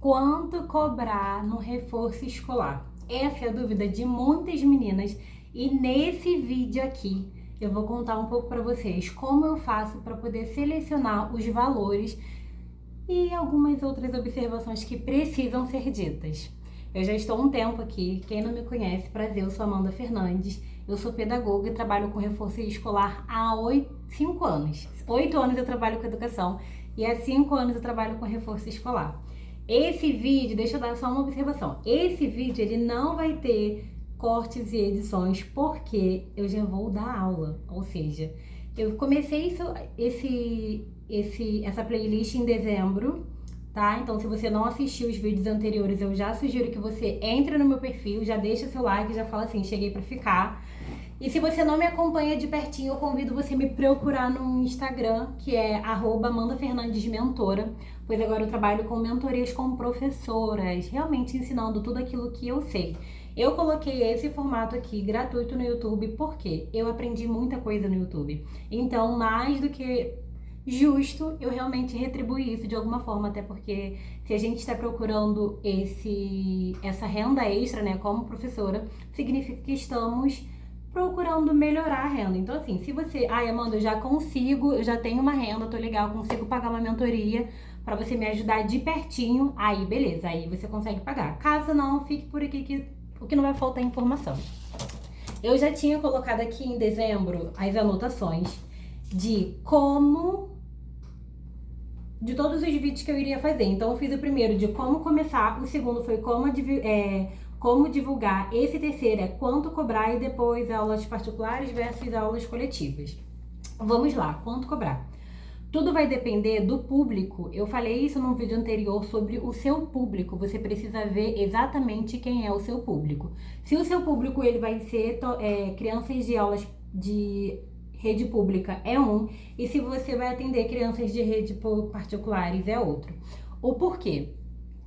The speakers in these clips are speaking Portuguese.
Quanto cobrar no reforço escolar? Essa é a dúvida de muitas meninas e nesse vídeo aqui eu vou contar um pouco para vocês como eu faço para poder selecionar os valores e algumas outras observações que precisam ser ditas. Eu já estou há um tempo aqui, quem não me conhece, prazer, eu sou Amanda Fernandes, eu sou pedagoga e trabalho com reforço escolar há 5 anos. 8 anos eu trabalho com educação e há 5 anos eu trabalho com reforço escolar. Esse vídeo, deixa eu dar só uma observação, esse vídeo ele não vai ter cortes e edições porque eu já vou dar aula, ou seja, eu comecei essa playlist em dezembro, tá? Então, se você não assistiu os vídeos anteriores, eu já sugiro que você entre no meu perfil, já deixa seu like, já fala assim, cheguei pra ficar. E se você não me acompanha de pertinho, eu convido você a me procurar no Instagram, que é @AmandaFernandesMentora, pois agora eu trabalho com mentorias com professoras, realmente ensinando tudo aquilo que eu sei. Eu coloquei esse formato aqui gratuito no YouTube porque eu aprendi muita coisa no YouTube. Então, mais do que justo, eu realmente retribuir isso de alguma forma, até porque se a gente está procurando essa renda extra, né, como professora, significa que estamos procurando melhorar a renda. Então, assim, se você, Amanda, eu já tenho uma renda, tô legal, consigo pagar uma mentoria para você me ajudar de pertinho, aí beleza, aí você consegue pagar. Caso não, fique por aqui que o que não vai faltar é informação. Eu já tinha colocado aqui em dezembro as anotações de todos os vídeos que eu iria fazer. Então, eu fiz o primeiro de como começar, o segundo foi como divulgar, esse terceiro é quanto cobrar e depois aulas particulares versus aulas coletivas. Vamos lá, quanto cobrar? Tudo vai depender do público. Eu falei isso num vídeo anterior sobre o seu público. Você precisa ver exatamente quem é o seu público. Se o seu público ele vai ser crianças de aulas de rede pública é um, e se você vai atender crianças de rede particulares é outro. O porquê?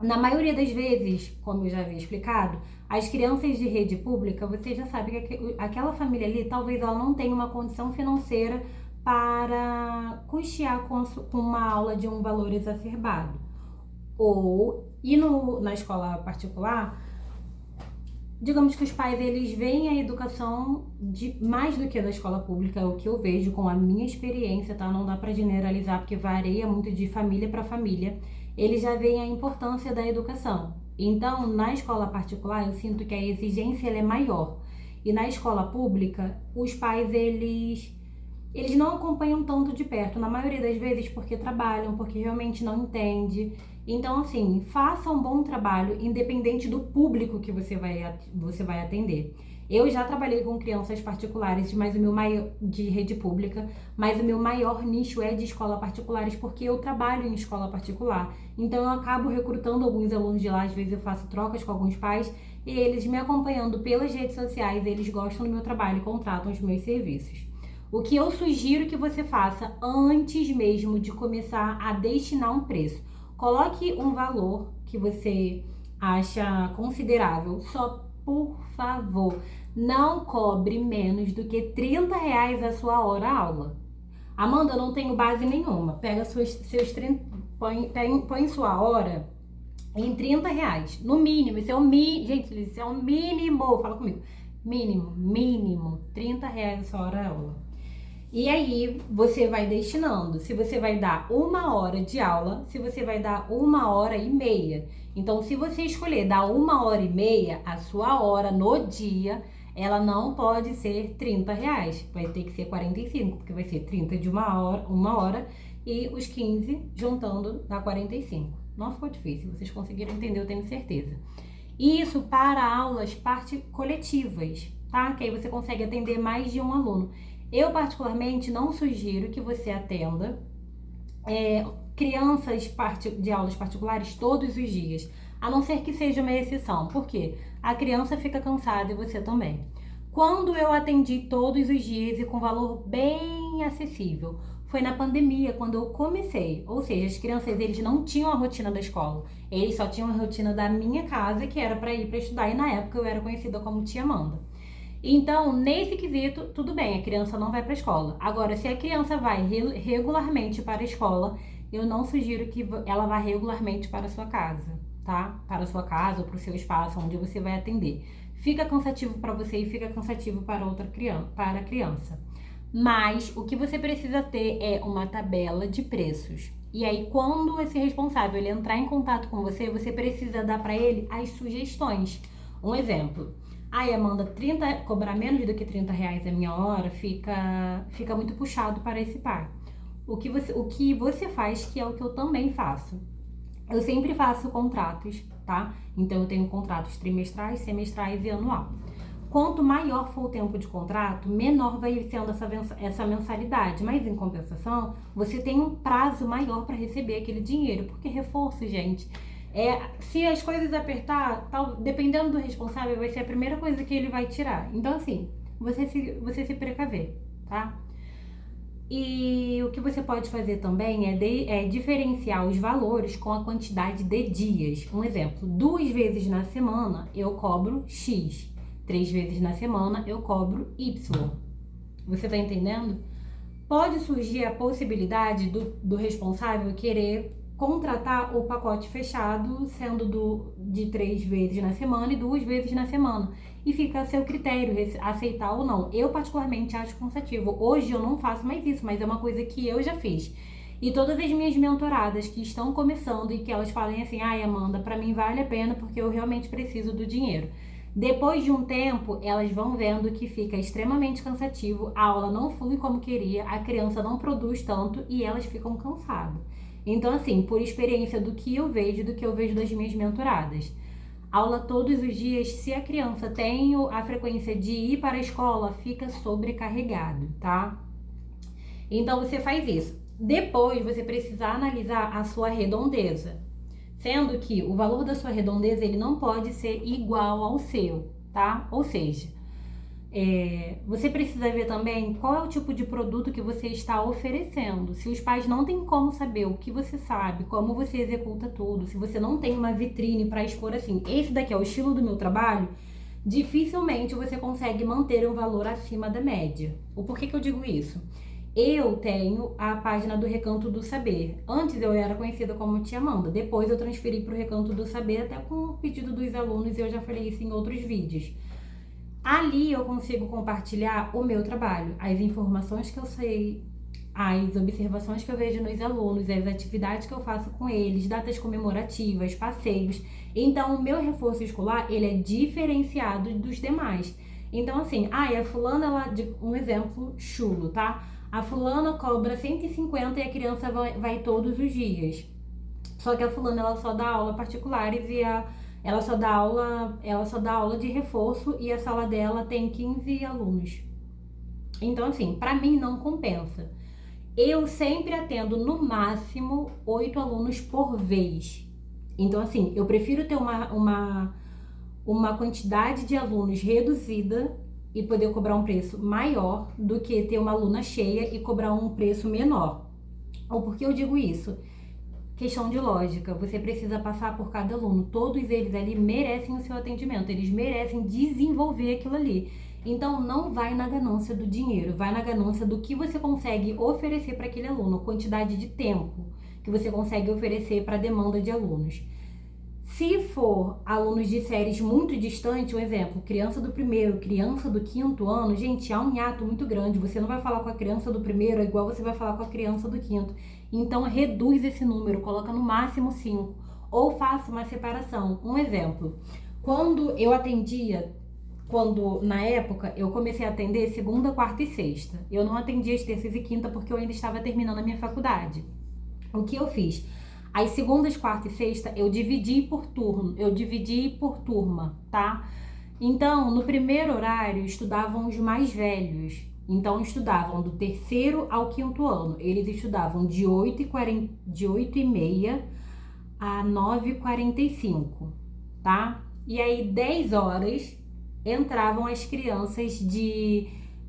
Na maioria das vezes, como eu já havia explicado, as crianças de rede pública, você já sabe que aquela família ali, talvez ela não tenha uma condição financeira para custear com uma aula de um valor exacerbado. Na escola particular, digamos que os pais eles veem a educação mais do que a da escola pública, é o que eu vejo com a minha experiência, tá? Não dá para generalizar porque varia muito de família para família. Eles já veem a importância da educação. Então, na escola particular, eu sinto que a exigência ela é maior. E na escola pública, os pais eles não acompanham tanto de perto, na maioria das vezes porque trabalham, porque realmente não entende. Então, assim, faça um bom trabalho, independente do público que você vai atender. Eu já trabalhei com crianças particulares, mas de rede pública, mas o meu maior nicho é de escola particulares, porque eu trabalho em escola particular. Então, eu acabo recrutando alguns alunos de lá, às vezes eu faço trocas com alguns pais, e eles me acompanhando pelas redes sociais, eles gostam do meu trabalho e contratam os meus serviços. O que eu sugiro que você faça antes mesmo de começar a destinar um preço. Coloque um valor que você acha considerável. Só, por favor, não cobre menos do que R$ 30 a sua hora aula. Amanda, eu não tenho base nenhuma. Pega seus 30, põe sua hora em R$ 30. No mínimo, isso é o mínimo. Gente, isso é o mínimo. Fala comigo. Mínimo. R$ 30 a sua hora aula. E aí, você vai destinando, se você vai dar 1 hora de aula, se você vai dar 1 hora e meia. Então, se você escolher dar 1 hora e meia, a sua hora no dia, ela não pode ser R$ 30. Vai ter que ser 45, porque vai ser 30 de 1 hora e os 15 juntando dá 45. Não ficou difícil, vocês conseguiram entender, eu tenho certeza. Isso para aulas coletivas, tá? Que aí você consegue atender mais de um aluno. Eu, particularmente, não sugiro que você atenda crianças de aulas particulares todos os dias, a não ser que seja uma exceção. Por quê? A criança fica cansada e você também. Quando eu atendi todos os dias e com valor bem acessível, foi na pandemia, quando eu comecei. Ou seja, as crianças eles não tinham a rotina da escola, eles só tinham a rotina da minha casa, que era para ir para estudar, e na época eu era conhecida como Tia Amanda. Então, nesse quesito, tudo bem, a criança não vai para a escola. Agora, se a criança vai regularmente para a escola, eu não sugiro que ela vá regularmente para a sua casa. tá? Para a sua casa ou para o seu espaço onde você vai atender. Fica cansativo para você e fica cansativo para outra criança, para a criança. Mas o que você precisa ter é uma tabela de preços. E aí, quando esse responsável ele entrar em contato com você, você precisa dar para ele as sugestões. Um exemplo. Ai, Amanda, cobrar menos do que R$ 30 a minha hora fica muito puxado para esse pai. O que você faz, que é o que eu também faço. Eu sempre faço contratos, tá? Então eu tenho contratos trimestrais, semestrais e anual. Quanto maior for o tempo de contrato, menor vai sendo essa mensalidade. Mas em compensação, você tem um prazo maior para receber aquele dinheiro. Porque reforço, gente, se as coisas apertar, dependendo do responsável, vai ser a primeira coisa que ele vai tirar. Então, assim, você se precaver, tá? E o que você pode fazer também é diferenciar os valores com a quantidade de dias. Um exemplo, 2 vezes na semana eu cobro X, 3 vezes na semana eu cobro Y. Você tá entendendo? Pode surgir a possibilidade do responsável querer contratar o pacote fechado, sendo de 3 vezes na semana e 2 vezes na semana. E fica a seu critério aceitar ou não. Eu particularmente acho cansativo. Hoje eu não faço mais isso, mas é uma coisa que eu já fiz. E todas as minhas mentoradas que estão começando e que elas falem assim, ai Amanda, pra mim vale a pena porque eu realmente preciso do dinheiro. Depois de um tempo, elas vão vendo que fica extremamente cansativo, a aula não flui como queria, a criança não produz tanto e elas ficam cansadas. Então, assim, por experiência do que eu vejo das minhas mentoradas. Aula todos os dias, se a criança tem a frequência de ir para a escola, fica sobrecarregado, tá? Então, você faz isso. Depois, você precisa analisar a sua redondeza. Sendo que o valor da sua redondeza, ele não pode ser igual ao seu, tá? Ou seja, você precisa ver também qual é o tipo de produto que você está oferecendo. Se os pais não têm como saber o que você sabe, como você executa tudo, se você não tem uma vitrine para expor assim, esse daqui é o estilo do meu trabalho, dificilmente você consegue manter um valor acima da média. O porquê que eu digo isso? Eu tenho a página do Recanto do Saber. Antes eu era conhecida como Tia Amanda, depois eu transferi para o Recanto do Saber, até com o pedido dos alunos, e eu já falei isso em outros vídeos. Ali eu consigo compartilhar o meu trabalho, as informações que eu sei, as observações que eu vejo nos alunos, as atividades que eu faço com eles, datas comemorativas, passeios. Então, o meu reforço escolar, ele é diferenciado dos demais. Então, assim, a fulana, um exemplo chulo, tá? A fulana cobra 150 e a criança vai todos os dias. Só que a fulana, ela só dá aula particulares e ela só dá aula de reforço e a sala dela tem 15 alunos. Então, assim, pra mim não compensa. Eu sempre atendo no máximo 8 alunos por vez. Então, assim, eu prefiro ter uma quantidade de alunos reduzida e poder cobrar um preço maior do que ter uma aluna cheia e cobrar um preço menor. Ou por que eu digo isso? Questão de lógica, você precisa passar por cada aluno. Todos eles ali merecem o seu atendimento, eles merecem desenvolver aquilo ali. Então, não vai na ganância do dinheiro, vai na ganância do que você consegue oferecer para aquele aluno, quantidade de tempo que você consegue oferecer para a demanda de alunos. Se for alunos de séries muito distantes, um exemplo, criança do 1º, criança do 5º ano, gente, há um hiato muito grande. Você não vai falar com a criança do 1º igual você vai falar com a criança do 5º. Então, reduz esse número, coloca no máximo 5. Ou faça uma separação. Um exemplo, na época, eu comecei a atender segunda, quarta e sexta. Eu não atendia as terças e quinta porque eu ainda estava terminando a minha faculdade. O que eu fiz? As segundas, quarta e sexta eu dividi por turma, tá? Então, no primeiro horário, estudavam os mais velhos. Então, estudavam do 3º ao 5º ano. Eles estudavam de 8h30 a 9h45, tá? E aí, 10 horas, entravam as crianças de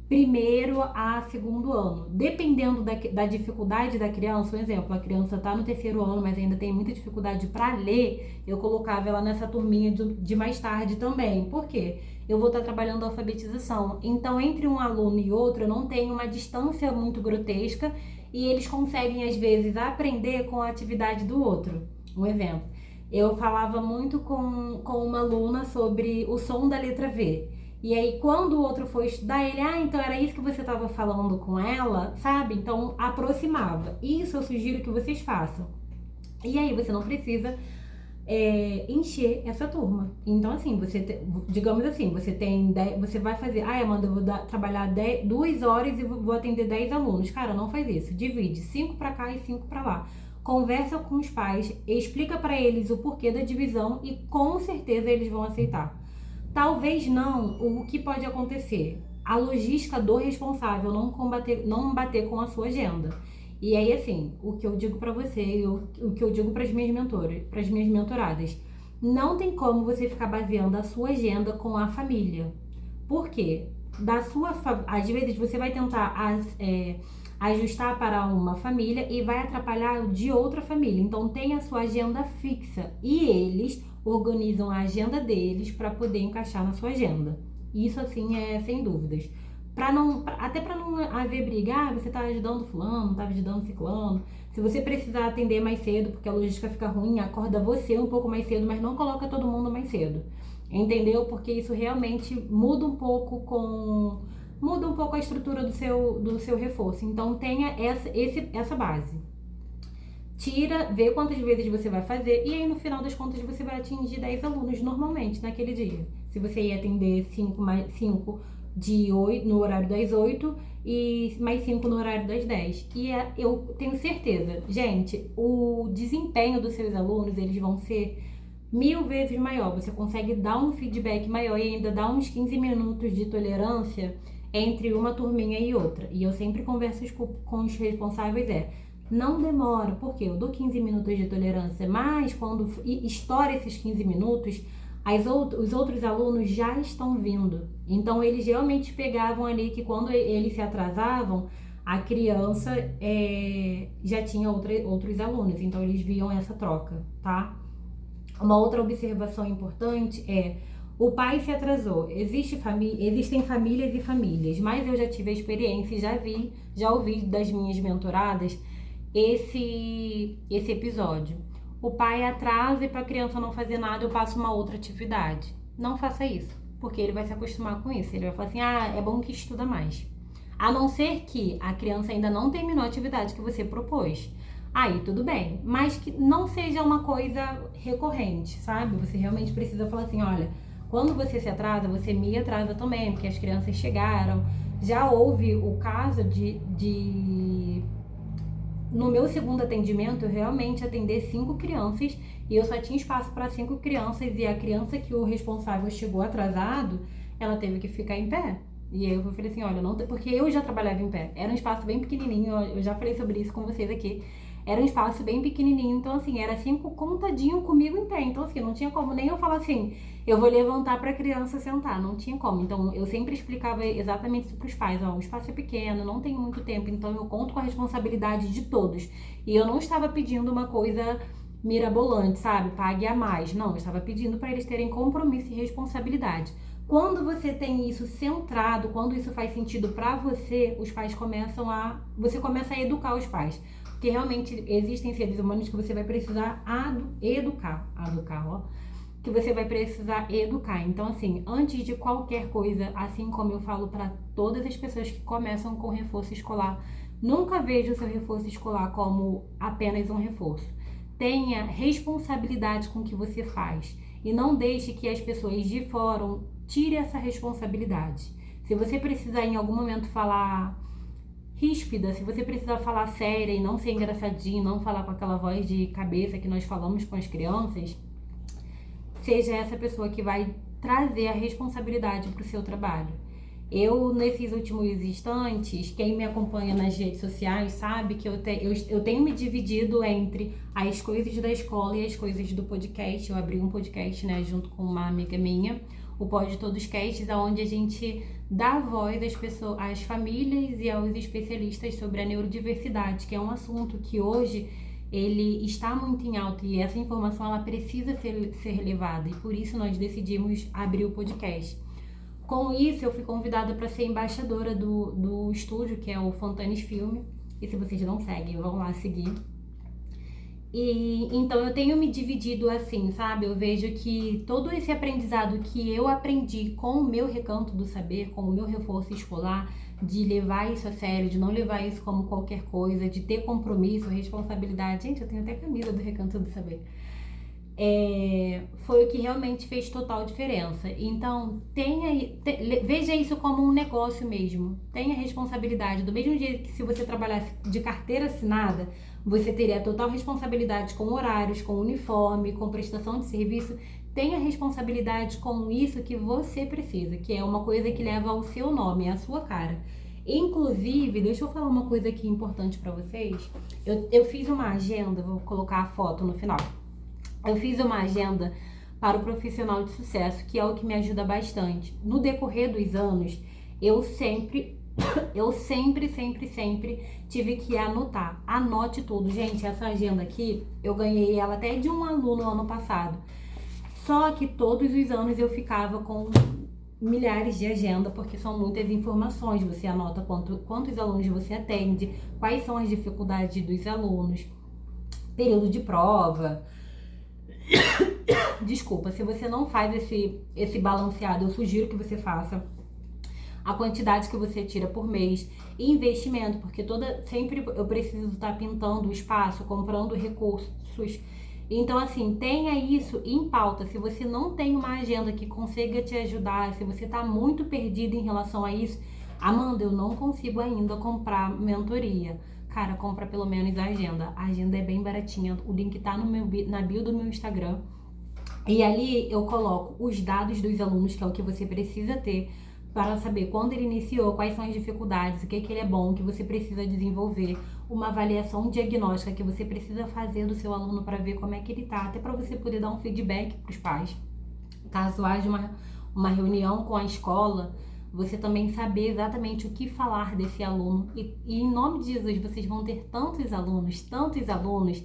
1º a 2º ano. Dependendo da dificuldade da criança, por exemplo, a criança tá no 3º ano, mas ainda tem muita dificuldade para ler, eu colocava ela nessa turminha de mais tarde também. Por quê? Eu vou estar trabalhando a alfabetização. Então, entre um aluno e outro, eu não tenho uma distância muito grotesca e eles conseguem, às vezes, aprender com a atividade do outro. Um exemplo. eu falava muito com uma aluna sobre o som da letra V. E aí, quando o outro foi estudar, ele, então era isso que você estava falando com ela, sabe? Então, aproximava. Isso eu sugiro que vocês façam. E aí, você não precisa encher essa turma. Então, assim, digamos assim, você tem 10, você vai fazer, Amanda, eu vou trabalhar 2 horas e vou atender 10 alunos. Cara, não faz isso. Divide 5 para cá e 5 para lá. Conversa com os pais, explica para eles o porquê da divisão e com certeza eles vão aceitar. Talvez não, o que pode acontecer? A logística do responsável não bater com a sua agenda. E aí, assim, o que eu digo pra você, o que eu digo pras minhas mentoradas, não tem como você ficar baseando a sua agenda com a família. Por quê? Às vezes você vai tentar ajustar para uma família e vai atrapalhar de outra família. Então, tem a sua agenda fixa e eles organizam a agenda deles para poder encaixar na sua agenda. Isso, assim, é sem dúvidas. Até para não haver briga, você tá ajudando fulano, tá ajudando ciclano. Se você precisar atender mais cedo, porque a logística fica ruim, acorda você um pouco mais cedo, mas não coloca todo mundo mais cedo. Entendeu? Porque isso realmente muda um pouco a estrutura do seu reforço. Então tenha essa base. Vê quantas vezes você vai fazer e aí no final das contas você vai atingir 10 alunos normalmente naquele dia. Se você ia atender 5 no horário das 8 e mais 5 no horário das 10. E eu tenho certeza, gente, o desempenho dos seus alunos, eles vão ser 1000 vezes maior. Você consegue dar um feedback maior e ainda dar uns 15 minutos de tolerância entre uma turminha e outra. E eu sempre converso com os responsáveis, não demora, porque eu dou 15 minutos de tolerância, mas quando estoura esses 15 minutos, os outros alunos já estão vindo. Então, eles realmente pegavam ali que quando eles se atrasavam, a criança já tinha outros alunos. Então, eles viam essa troca, tá? Uma outra observação importante o pai se atrasou. Existem famílias e famílias, mas eu já tive a experiência e já ouvi das minhas mentoradas esse episódio. O pai atrasa e para a criança não fazer nada, eu passo uma outra atividade. Não faça isso, porque ele vai se acostumar com isso. Ele vai falar assim, é bom que estuda mais. A não ser que a criança ainda não terminou a atividade que você propôs. Aí tudo bem, mas que não seja uma coisa recorrente, sabe? Você realmente precisa falar assim, olha, quando você se atrasa, você me atrasa também, porque as crianças chegaram. Já houve o caso no meu segundo atendimento, eu realmente atender 5 crianças e eu só tinha espaço para 5 crianças e a criança que o responsável chegou atrasado, ela teve que ficar em pé. E aí eu falei assim, olha, não, porque eu já trabalhava em pé, era um espaço bem pequenininho, eu já falei sobre isso com vocês aqui, era um espaço bem pequenininho, então assim, era 5 contadinho comigo em pé, então assim, não tinha como nem eu falar assim, eu vou levantar pra criança sentar, não tinha como. Então eu sempre explicava exatamente isso pros pais, o espaço é pequeno, não tenho muito tempo, então eu conto com a responsabilidade de todos. E eu não estava pedindo uma coisa mirabolante, sabe, pague a mais, não, eu estava pedindo para eles terem compromisso e responsabilidade. Quando você tem isso centrado, quando isso faz sentido pra você, você começa a educar os pais. Porque realmente existem seres humanos que você vai precisar educar, que você vai precisar educar. Então, assim, antes de qualquer coisa, assim como eu falo para todas as pessoas que começam com reforço escolar, nunca veja o seu reforço escolar como apenas um reforço. Tenha responsabilidade com o que você faz e não deixe que as pessoas de fora tirem essa responsabilidade. Se você precisar em algum momento falar ríspida, se você precisar falar séria e não ser engraçadinho, não falar com aquela voz de cabeça que nós falamos com as crianças, seja essa pessoa que vai trazer a responsabilidade para o seu trabalho. Eu, nesses últimos instantes, quem me acompanha nas redes sociais sabe que eu tenho me dividido entre as coisas da escola e as coisas do podcast. Eu abri um podcast, junto com uma amiga minha, o Pode Todos Casts, onde a gente dá voz às pessoas, às famílias e aos especialistas sobre a neurodiversidade, que é um assunto que hoje ele está muito em alta e essa informação ela precisa ser levada e por isso nós decidimos abrir o podcast. Com isso, eu fui convidada para ser embaixadora do estúdio, que é o Fontanes Filme. E se vocês não seguem, vão lá seguir. E então eu tenho me dividido assim, sabe? Eu vejo que todo esse aprendizado que eu aprendi com o meu recanto do saber, com o meu reforço escolar, de levar isso a sério, de não levar isso como qualquer coisa, de ter compromisso, responsabilidade. Gente, eu tenho até camisa do recanto do saber. Foi o que realmente fez total diferença. Então, veja isso como um negócio mesmo. Tenha responsabilidade. Do mesmo jeito que se você trabalhasse de carteira assinada, você teria total responsabilidade com horários, com uniforme, com prestação de serviço. Tenha responsabilidade com isso que você precisa, que é uma coisa que leva ao seu nome, à sua cara. Inclusive, deixa eu falar uma coisa aqui importante para vocês. Eu fiz uma agenda, vou colocar a foto no final. Eu fiz uma agenda para o profissional de sucesso, que é o que me ajuda bastante. No decorrer dos anos, eu sempre tive que anotar. Anote tudo. Gente, essa agenda aqui, eu ganhei ela até de um aluno ano passado. Só que todos os anos eu ficava com milhares de agenda, porque são muitas informações. Você anota quantos alunos você atende, quais são as dificuldades dos alunos, período de prova. Desculpa, se você não faz esse balanceado, eu sugiro que você faça. A quantidade que você tira por mês e investimento, porque sempre eu preciso estar pintando o espaço, comprando recursos. Então, assim, tenha isso em pauta. Se você não tem uma agenda que consiga te ajudar, se você está muito perdido em relação a isso, Amanda, eu não consigo ainda comprar mentoria. Cara, compra pelo menos a agenda. A agenda é bem baratinha. O link tá na bio do meu Instagram. E ali eu coloco os dados dos alunos, que é o que você precisa ter para saber quando ele iniciou, quais são as dificuldades, o que ele é bom, o que você precisa desenvolver, uma avaliação diagnóstica que você precisa fazer do seu aluno para ver como é que ele tá, até para você poder dar um feedback para os pais. Caso haja uma reunião com a escola, você também saber exatamente o que falar desse aluno. E em nome de Jesus, vocês vão ter tantos alunos,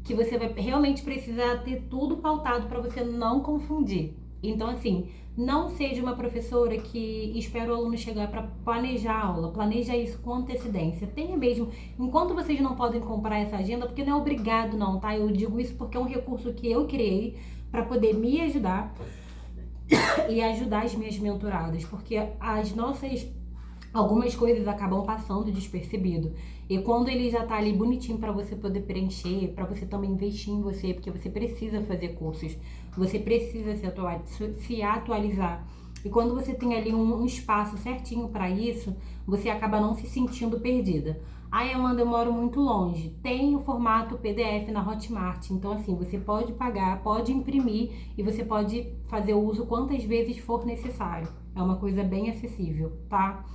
que você vai realmente precisar ter tudo pautado para você não confundir. Então, assim, não seja uma professora que espera o aluno chegar para planejar a aula. Planeja isso com antecedência. Tenha mesmo, enquanto vocês não podem comprar essa agenda, porque não é obrigado não, tá? Eu digo isso porque é um recurso que eu criei para poder me ajudar e ajudar as minhas mentoradas, porque algumas coisas acabam passando despercebido. E quando ele já tá ali bonitinho para você poder preencher, para você também investir em você, porque você precisa fazer cursos, você precisa se atualizar. E quando você tem ali um espaço certinho para isso, você acaba não se sentindo perdida. Ai, Amanda, eu moro muito longe. Tem o formato PDF na Hotmart. Então, assim, você pode pagar, pode imprimir e você pode fazer o uso quantas vezes for necessário. É uma coisa bem acessível, tá?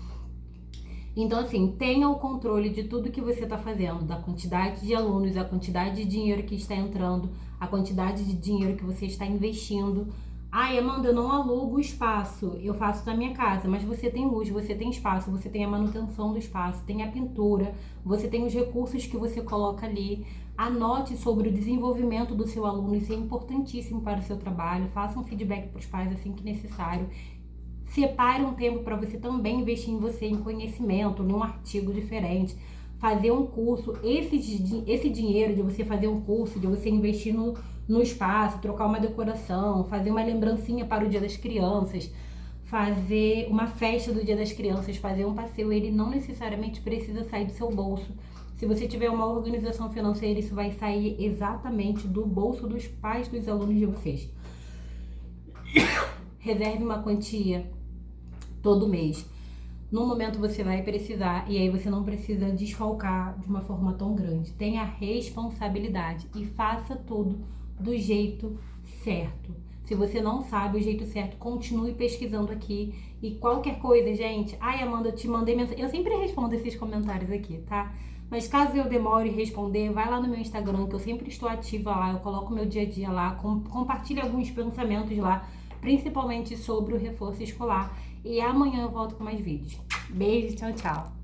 Então, assim, tenha o controle de tudo que você está fazendo, da quantidade de alunos, a quantidade de dinheiro que está entrando, a quantidade de dinheiro que você está investindo. Ai, Amanda, eu não alugo o espaço, eu faço na minha casa, mas você tem luz, você tem espaço, você tem a manutenção do espaço, tem a pintura, você tem os recursos que você coloca ali. Anote sobre o desenvolvimento do seu aluno, isso é importantíssimo para o seu trabalho. Faça um feedback para os pais assim que necessário. Separe um tempo para você também investir em você, em conhecimento, em um artigo diferente, fazer um curso. Esse dinheiro de você fazer um curso, de você investir no espaço, trocar uma decoração, fazer uma lembrancinha para o Dia das Crianças, fazer uma festa do Dia das Crianças, fazer um passeio, ele não necessariamente precisa sair do seu bolso. Se você tiver uma organização financeira, isso vai sair exatamente do bolso dos pais dos alunos de vocês. Reserve uma quantia todo mês. No momento você vai precisar, e aí você não precisa desfalcar de uma forma tão grande. Tenha responsabilidade e faça tudo do jeito certo. Se você não sabe o jeito certo, continue pesquisando aqui. E qualquer coisa, gente... Ai, Amanda, eu te mandei mensagem. Eu sempre respondo esses comentários aqui, tá? Mas caso eu demore responder, vai lá no meu Instagram, que eu sempre estou ativa lá. Eu coloco meu dia a dia lá, compartilho alguns pensamentos lá, principalmente sobre o reforço escolar. E amanhã eu volto com mais vídeos. Beijo, tchau, tchau.